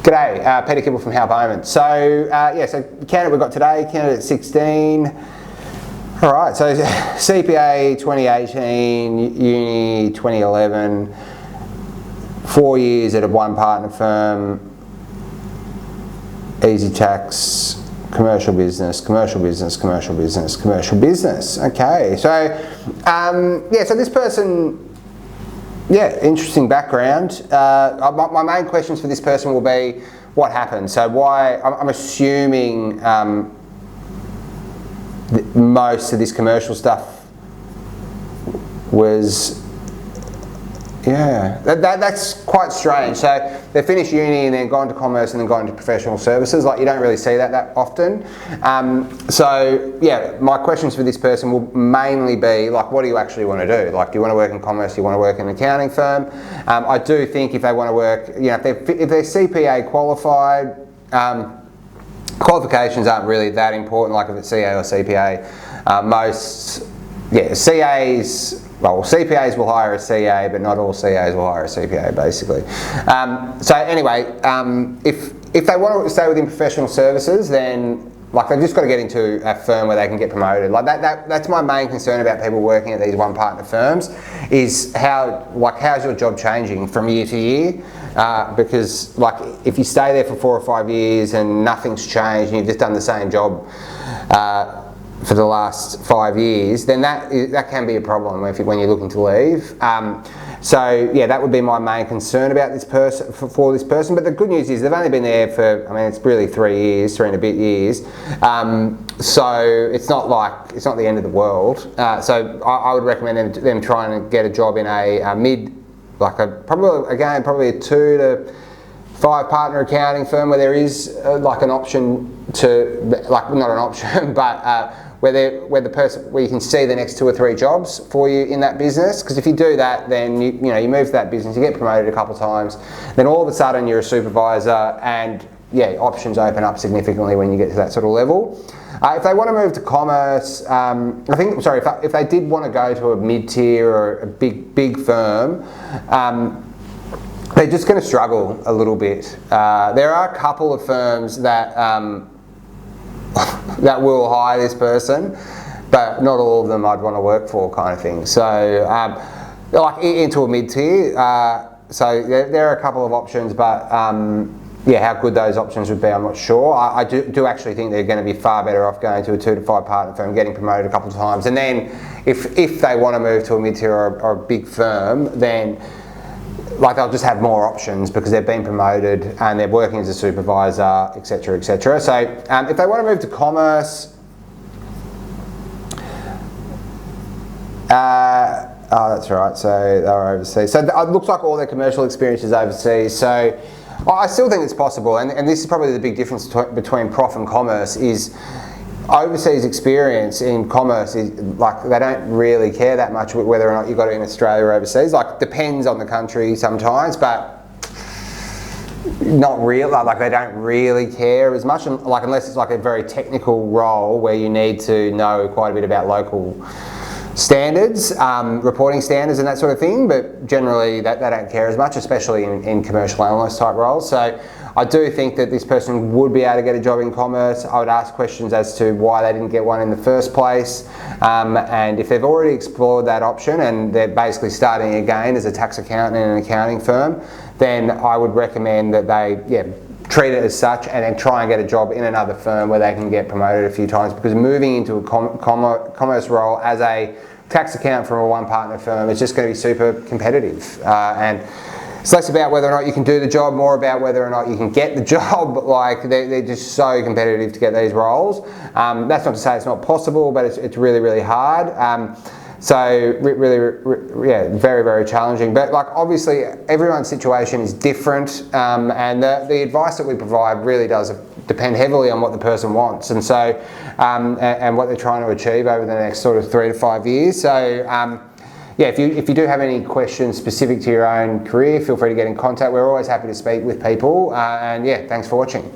G'day, Peter Kibble from How Bowman. So candidate we've got today, candidate 16. All right, so CPA 2018, uni 2011, 4 years at a one partner firm, easy tax, commercial business. Okay, so so this person, interesting background. My main questions for this person will be what happened. So why, I'm assuming most of this commercial stuff was, that's quite strange. So they finished uni and then gone to commerce and then gone into professional services. Like, you don't really see that often. My questions for this person will mainly be like, what do you actually want to do? Like, do you want to work in commerce? Do you want to work in an accounting firm? I do think if they want to work, if they're CPA qualified, qualifications aren't really that important. Like if it's CA or CPA, CPAs will hire a CA, but not all CAs will hire a CPA, basically. If they want to stay within professional services, then they've just got to get into a firm where they can get promoted. That's my main concern about people working at these one partner firms, is how's your job changing from year to year? Because if you stay there for 4 or 5 years and nothing's changed and you've just done the same job for the last 5 years, then that can be a problem when you're looking to leave. That would be my main concern about this person, for this person. But the good news is they've only been there for, it's really 3 and a bit years. So it's not the end of the world. So I would recommend them trying to get a job in a mid, probably a 2 to 5 partner accounting firm where there is an option to, not an option, but where you can see the next 2 or 3 jobs for you in that business. Because if you do that, then you move to that business, you get promoted a couple of times, then all of a sudden you're a supervisor, and options open up significantly when you get to that sort of level. If they want to move to commerce, if they did want to go to a mid-tier or a big firm, they're just going to struggle a little bit. There are a couple of firms that that will hire this person, but not all of them I'd want to work for, kind of thing. So into a mid-tier. There are a couple of options, but how good those options would be, I'm not sure. I do actually think they're going to be far better off going to a 2 to 5 partner firm, getting promoted a couple of times, and then if they want to move to a mid-tier or a big firm, then they'll just have more options because they've been promoted and they're working as a supervisor, etc., etc. So if they want to move to commerce, that's right, so they're overseas. So it looks like all their commercial experience is overseas. So I still think it's possible, and this is probably the big difference between prof and commerce, is overseas experience in commerce is they don't really care that much whether or not you got it in Australia or overseas. Depends on the country sometimes, but not real. They don't really care as much, unless it's a very technical role where you need to know quite a bit about local standards, reporting standards and that sort of thing. But generally they don't care as much, especially in commercial analyst type roles. So I do think that this person would be able to get a job in commerce. I would ask questions as to why they didn't get one in the first place. And if they've already explored that option and they're basically starting again as a tax accountant in an accounting firm, then I would recommend that they treat it as such and then try and get a job in another firm where they can get promoted a few times, because moving into a commerce role as a tax accountant from a one partner firm is just going to be super competitive. And it's less about whether or not you can do the job, more about whether or not you can get the job. They're just so competitive to get these roles. That's not to say it's not possible, but it's really, really hard. Very, very challenging. But obviously everyone's situation is different, and the advice that we provide really does depend heavily on what the person wants, and so and what they're trying to achieve over the next sort of 3 to 5 years. So if you do have any questions specific to your own career, feel free to get in contact. We're always happy to speak with people, and thanks for watching.